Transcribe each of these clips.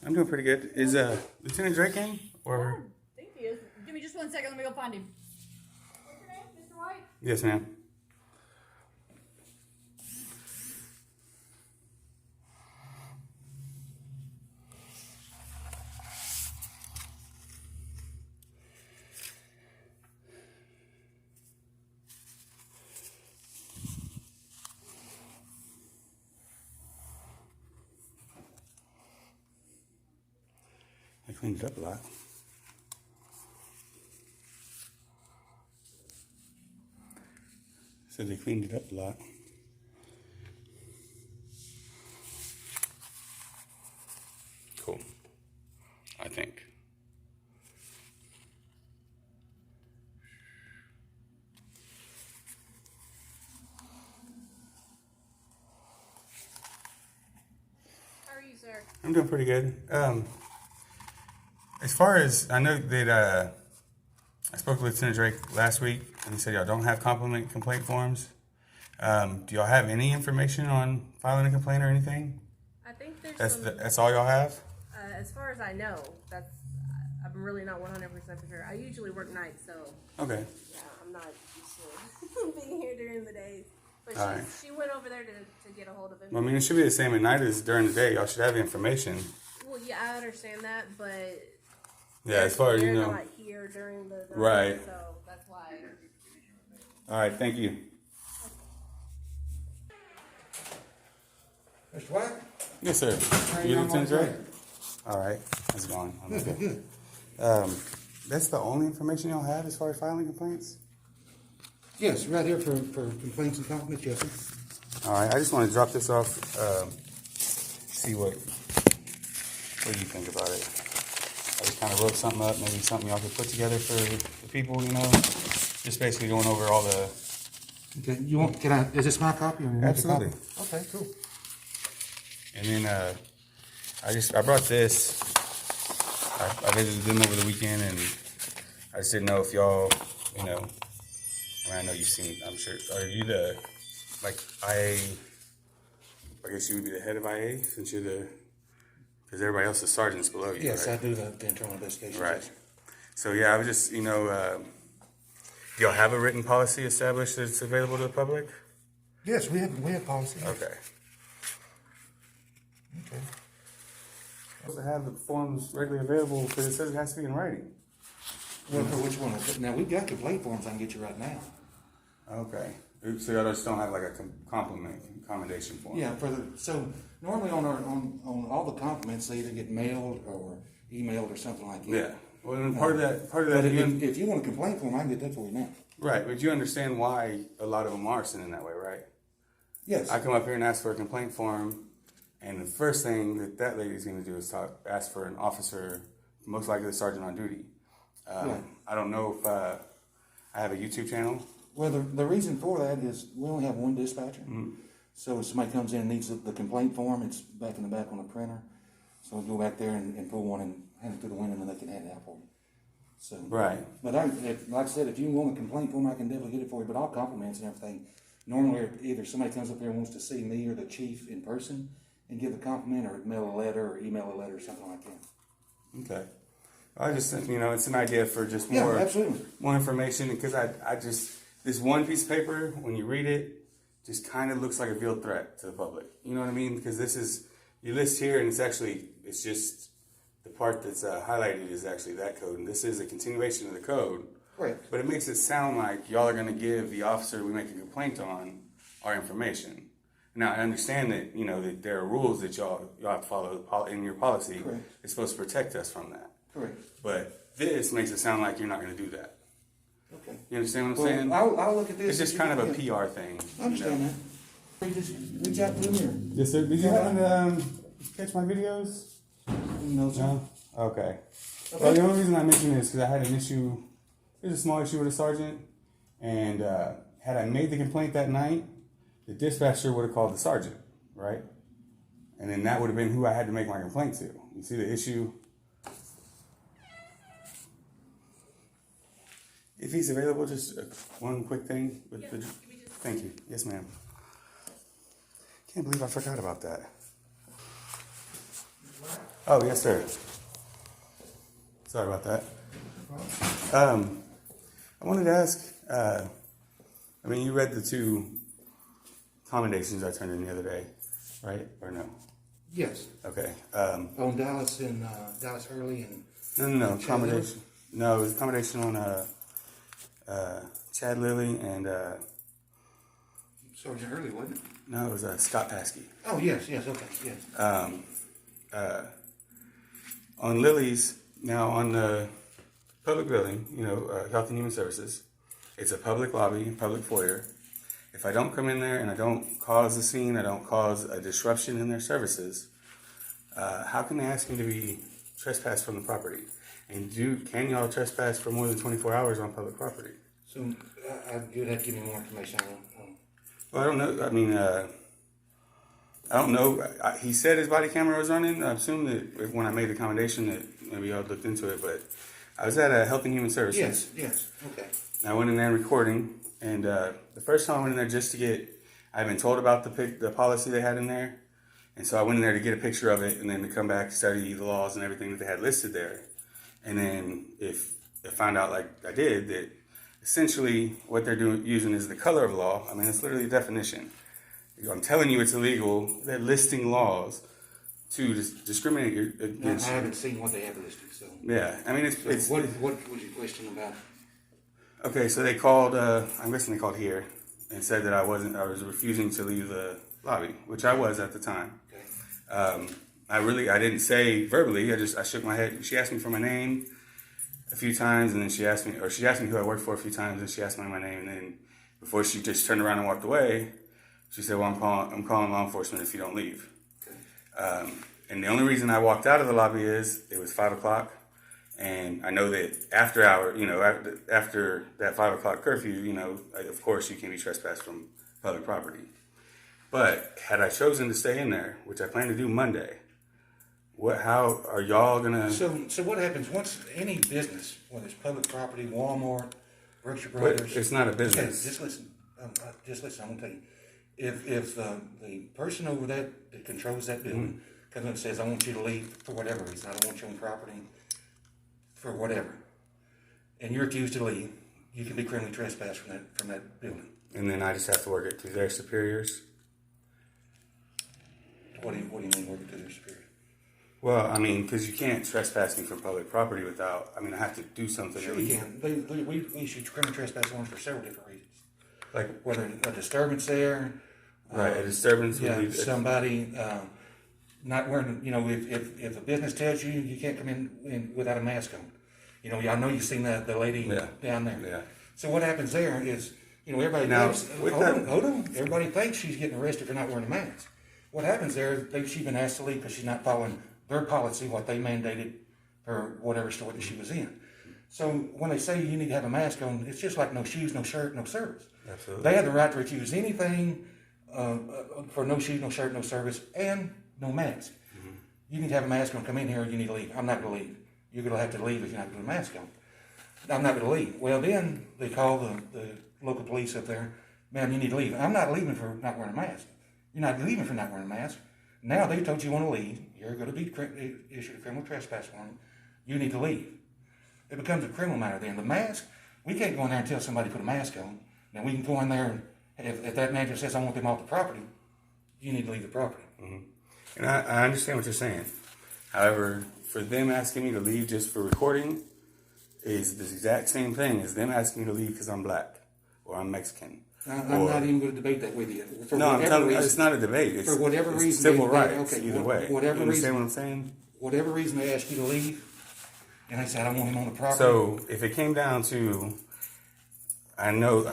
I'm doing pretty good. Is Lieutenant Drake in? Or? I think he is. Give me just 1 second. Let me go find him. What's your name, Mr. White? Yes, ma'am. I cleaned it up a lot. So they cleaned it up a lot. Cool. I think. How are you, sir? I'm doing pretty good. As far as I know that I spoke with Lieutenant Drake last week, and he said y'all don't have complaint forms. Do y'all have any information on filing a complaint or anything? I think there's That's all y'all have? as far as I know, I'm really not 100% for sure. I usually work nights, so Okay. yeah, I'm not used to being here during the days. But All right. she went over there to get a hold of him. Well, I mean, it should be the same at night as during the day. Y'all should have the information. Well, yeah, I understand that, but Yeah, as far as you know. not here during the Right. night, so that's why. All right, thank you. Mr. White? Yes, sir. Hey, You I'm Lieutenant on Drake? track. All right. How's it going? I'm Good, okay. good. That's the only information y'all have as far as filing complaints? Yes, right here for complaints and compliments, yes, sir. All right, I just want to drop this off, see what you think about it. I just kind of wrote something up, maybe something y'all could put together for the people, you know, just basically going over all the... Okay, is this my copy? Or you want the Absolutely. copy? Okay, cool. And then I brought this. I visited them over the weekend, and I just didn't know if y'all, you know, I know you've seen, I'm sure, are you the, like, IA, I guess you would be the head of IA, since you're the, because everybody else is sergeants below you, Yes, right? I do the internal investigation. Right. So, yeah, I was just, you know, do y'all have a written policy established that's available to the public? Yes, we have policy. Okay. Okay. Supposed to have the forms regularly available because it says it has to be in writing. Well, for which one? Now, we've got complaint forms I can get you right now. Okay. So y'all just don't have like a commendation form? Yeah, so normally on all the compliments, they either get mailed or emailed or something like that. Yeah. Well, then part of that, But if you want a complaint form, I can get that for you now. right. But you understand why a lot of them are sending that way, right? Yes. I come up here and ask for a complaint form, and the first thing that lady's going to do is ask for an officer, most likely the sergeant on duty. Yeah. I don't know if I have a YouTube channel. Well, the reason for that is we only have one dispatcher. Mm-hmm. So if somebody comes in and needs the complaint form, it's back in the back on the printer. So we'll go back there and pull one and hand it to the window, and then they can hand it out for you. So, Right. But like I said, if you want a complaint form, I can definitely get it for you. But all compliments and everything, normally either somebody comes up here and wants to see me or the chief in person and give a compliment, or mail a letter or email a letter or something like that. Okay. I just, you know, it's an idea for just Yeah, more, absolutely. more information, because I just, this one piece of paper, when you read it, just kind of looks like a veiled threat to the public. You know what I mean? Because this is, you list here, and it's just, the part that's highlighted is actually that code, and this is a continuation of the code. Right. But it makes it sound like y'all are going to give the officer we make a complaint on our information. Now, I understand that, you know, that there are rules that y'all have to follow in your policy. Correct. It's supposed to protect us from that. Correct. But this makes it sound like you're not going to do that. Okay. You understand what I'm Well, saying? I'll look at this. It's just kind of a PR thing. I understand that. You just reach out to them Yes, sir. Did you happen to catch my videos? here. No, sir. No? Okay. Well, the only reason I mention this is because I had an issue. There's a small issue with a sergeant. And had I made the complaint that night, the dispatcher would have called the sergeant, right? And then that would have been who I had to make my complaint to. You see the issue? If he's available, just one quick thing. Thank you. Yes, ma'am. Can't believe I forgot about that. Oh, yes, sir. Sorry about that. I wanted to ask, you read the 2 commendations I turned in the other day, right? Or no? Yes. Okay. On Dallas and Dallas Early and No. Chad Commendation. No, it was a commendation on Chad Lilly and Sergeant Early, wasn't it? no, it was Scott Paskey. Oh yes, okay, yes. On Lily's, now on the public building, Health and Human Services, it's a public lobby, public foyer. If I don't come in there and I don't cause a scene, I don't cause a disruption in their services, how can they ask me to be trespassed from the property? And can y'all trespass for more than 24 hours on public property? So you'd have to give me more information on. Well, I don't know. I don't know. He said his body camera was running. I assume that when I made the accommodation that maybe y'all looked into it, but I was at a Health and Human Services. Yes, okay. I went in there recording, and the first time I went in there just to I've been told about the policy they had in there, and so I went in there to get a picture of it, and then to come back, study the laws and everything that they had listed there, and then if I found out, like I did, that essentially what they're using is the color of law. I mean, it's literally a definition. I'm telling you it's illegal. They're listing laws to discriminate against. I haven't seen what they have listed, so. Yeah, I mean, it's what was your question about? Okay, so they called, I'm guessing they called here and said that I was refusing to leave the lobby, which I was at the time. Okay. I didn't say verbally, I shook my head. She asked me for my name a few times, and then she asked me who I worked for a few times, and she asked me my name, and then before she just turned around and walked away, she said, well, I'm calling law enforcement if you don't leave. Okay. And the only reason I walked out of the lobby is it was 5 o'clock. And I know that after that 5 o'clock curfew, of course you can be trespassed from public property. But had I chosen to stay in there, which I plan to do Monday, how are y'all gonna? So what happens once any business, whether it's public property, Walmart, Berkshire Brothers? It's not a business. Okay, just listen. I'm gonna tell you. If the person over that controls that building comes and says, I want you to leave for whatever reason, I don't want you on property, for whatever, and you refuse to leave, you can be criminally trespassed from that building. And then I just have to work it through their superiors? What do you mean work it through their superior? Well, I mean, because you can't trespass me from public property without, I have to do something. Sure you can. We issue criminal trespass warrants for several different reasons. Like whether a disturbance there. Right, a disturbance. Yeah, somebody not wearing, if a business tells you can't come in without a mask on. I know you've seen the lady down there. Yeah. So what happens there is, everybody thinks, hold on, everybody thinks she's getting arrested for not wearing a mask. What happens there is she's been asked to leave because she's not following their policy, what they mandated for whatever store that she was in. So when they say you need to have a mask on, it's just like no shoes, no shirt, no service. Absolutely. They have the right to refuse anything for no shoes, no shirt, no service, and no mask. Mm-hmm. You need to have a mask on, come in here, or you need to leave. I'm not going to leave. You're going to have to leave if you're not going to have a mask on. I'm not going to leave. Well, then they call the local police up there. Man, you need to leave. I'm not leaving for not wearing a mask. You're not leaving for not wearing a mask. Now they've told you want to leave. You're going to be issued a criminal trespass warrant. You need to leave. It becomes a criminal matter then. The mask, we can't go in there and tell somebody to put a mask on. Now we can go in there and if that manager says I want them off the property, you need to leave the property. Mm-hmm. And I understand what you're saying. However, for them asking me to leave just for recording is the exact same thing as them asking me to leave because I'm black or I'm Mexican. I'm not even going to debate that with you. I'm telling you, it's not a debate. It's, for whatever reason, it's civil rights, okay, either way. Whatever you understand reason, what I'm saying? Whatever reason they ask you to leave, and I said I want him on the property. So if it came down to, I know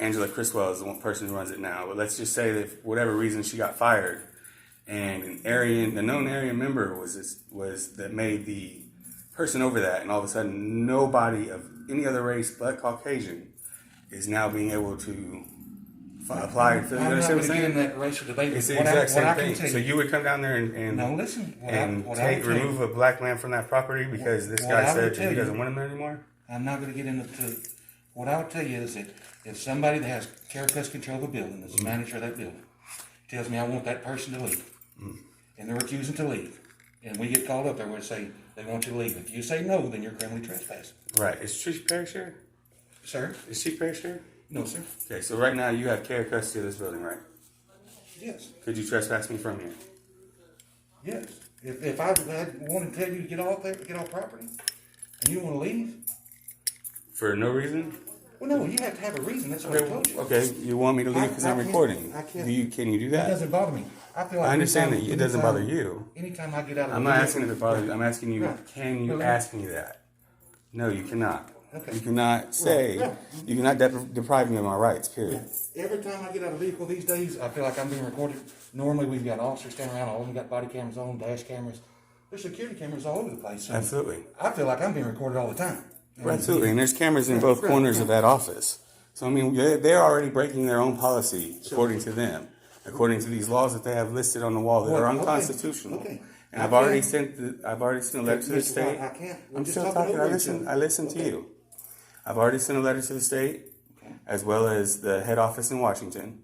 Angela Criswell is the one person who runs it now, but let's just say that for whatever reason she got fired, and the known area member was that made the person over that, and all of a sudden nobody of any other race but Caucasian is now being able to apply for. I'm not going to get in that racial debate. It's the exact same thing. So you would come down there and no, listen, remove a black man from that property because this guy said he doesn't want him there anymore? I'm not going to get into what I would tell you is that if somebody that has care, custody, control of a building, that's the manager of that building, tells me I want that person to leave, and they're refusing to leave, and we get called up there, we'll say, they want you to leave. If you say no, then you're criminally trespassing. Right. Is Chief Parrish here? Sir? Is Chief Parrish here? No, sir. Okay, so right now you have care and custody of this building, right? Yes. Could you trespass me from here? Yes. If I wanted to tell you to get off there, get off property, and you want to leave, For no reason? well, no, you have to have a reason. That's what I told you. Okay, you want me to leave because I'm recording. I can't. Can you do It that? doesn't bother me. I feel like I understand that anytime- it doesn't bother anytime- you. Anytime I get out of I'm the not vehicle- asking if it bothers you. I'm asking you, Right. can you Really? ask me that? No, you cannot. Okay. You cannot say, Right. you cannot deprive me of my rights, period. Every time I get out of the vehicle these days, I feel like I'm being recorded. Normally, we've got officers standing around. All of them got body cameras on, dash cameras. There's security cameras all over the place. So Absolutely. I feel like I'm being recorded all the time. Absolutely, and there's cameras in both corners of that office. So, I mean, they're already breaking their own policy, according to them, according to these laws that they have listed on the wall that Well, are okay. unconstitutional. Okay. And I've already sent a letter to the Mr. state. White, I can't. We're I'm just still talking talking. over each other. I listen to you. I've already sent a letter to the state, as well as the head office in Washington.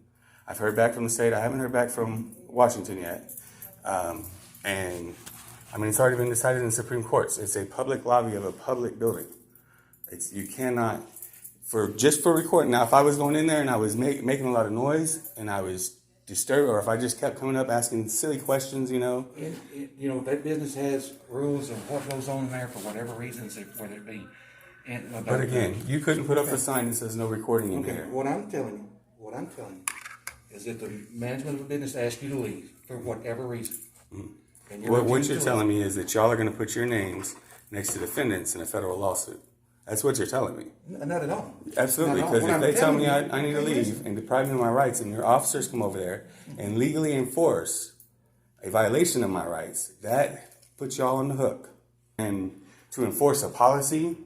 I've heard back from the state. I haven't heard back from Washington yet. And I mean, it's already been decided in the Supreme Court. It's a public lobby of a public building. You cannot, for recording. Now, if I was going in there and I was making a lot of noise and I was disturbed, or if I just kept coming up asking silly questions, You know, that business has rules of what goes on in there for whatever reasons, whether it be. But again, you couldn't put up a sign that says no recording in Okay, here. what I'm telling you is that the management of a business asks you to leave for whatever reason. And What refusing you're to telling leave. me is that y'all are going to put your names next to defendants in a federal lawsuit. That's what you're telling me. Not at all. Absolutely, Not at all. because What if I'm they tell telling me you- I need to okay, leave listen. and deprive me of my rights, and your officers come over there and legally enforce a violation of my rights, that puts y'all on the hook. And to enforce a policy,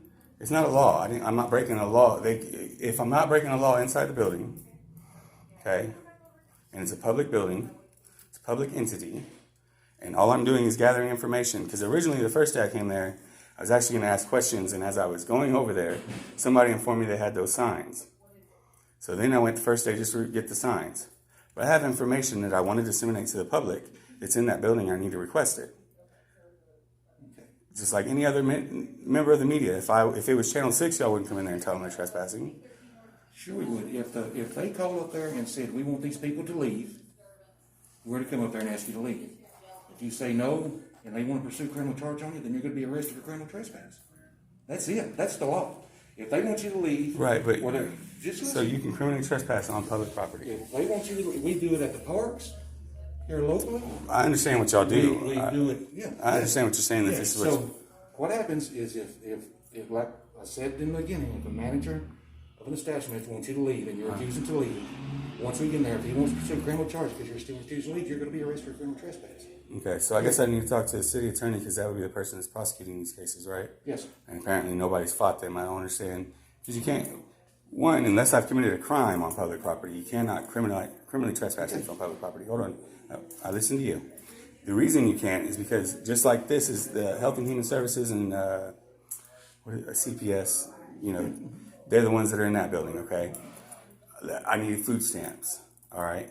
it's not a law. I'm not breaking a law. If I'm not breaking a law inside the building, okay, and it's a public building, it's a public entity, and all I'm doing is gathering information. Because originally, the first day I came there, I was actually going to ask questions, and as I was going over there, somebody informed me they had those signs. So then I went the first day just to get the signs. But I have information that I want to disseminate to the public that's in that building. I need to request it. Just like any other member of the media. If it was Channel 6, y'all wouldn't come in there and tell them they're trespassing. Sure we would. If they called up there and said, we want these people to leave, we're to come up there and ask you to leave. If you say no, and they want to pursue criminal charge on you, then you're going to be arrested for criminal trespass. That's it. That's the law. If they want you to leave, Right, but whatever, just listen. so you can criminally trespass on public property. If they want you to leave, we do it at the parks here locally. I understand what y'all do. We do it. Yeah. I understand what you're saying. That Yeah, this is so what what happens is if like I said in the beginning, if a manager of an establishment wants you to leave and you're refusing to leave, once we get in there, if he wants to pursue criminal charge because you're still refusing to leave, you're going to be arrested for criminal trespass. Okay, so I guess I need to talk to the city attorney because that would be the person that's prosecuting these cases, right? Yes. And apparently nobody's fought them. I don't understand. Because you can't, one, unless I've committed a crime on public property, you cannot criminally trespass me from public property. Hold on. I listen to you. The reason you can't is because just like this is the Health and Human Services and CPS, they're the ones that are in that building, okay? I need food stamps, all right?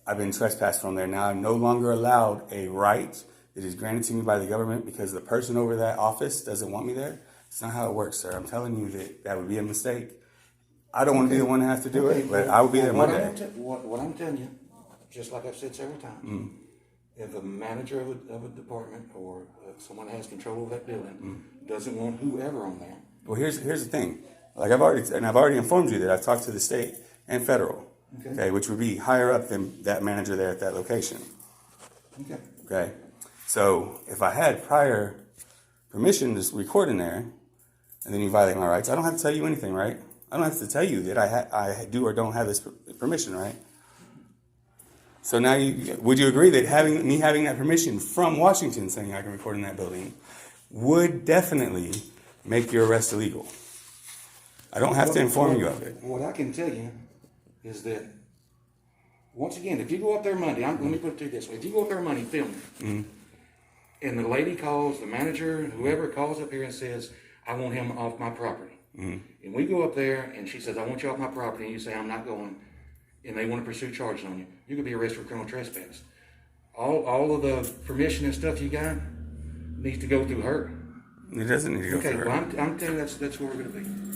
I've been trespassed from there. Now I'm no longer allowed a right that is granted to me by the government because the person over that office doesn't want me there. It's not how it works, sir. I'm telling you that would be a mistake. I don't want to be the one that has to do it, but I will be there Monday. What I'm telling you, just like I've said several times, if a manager of a department or someone that has control of that building doesn't want whoever on there. Well, here's the thing. Like I've already informed you that I've talked to the state and federal, okay, which would be higher up than that manager there at that location. Okay. So if I had prior permission to record in there, and then you violate my rights, I don't have to tell you anything, right? I don't have to tell you that I do or don't have this permission, right? So now, would you agree that having that permission from Washington saying I can record in that building would definitely make your arrest illegal? I don't have to inform you of it. What I can tell you is that, once again, if you go up there Monday, let me put it to you this way. If you go up there Monday filming, and the lady calls, the manager, whoever calls up here and says, I want him off my property. And we go up there and she says, I want you off my property, and you say, I'm not going, and they want to pursue charges on you, you could be arrested for criminal trespass. all of the permission and stuff you got needs to go through her. It doesn't need to go Okay, through well, her. I'm telling you, that's where we're gonna be.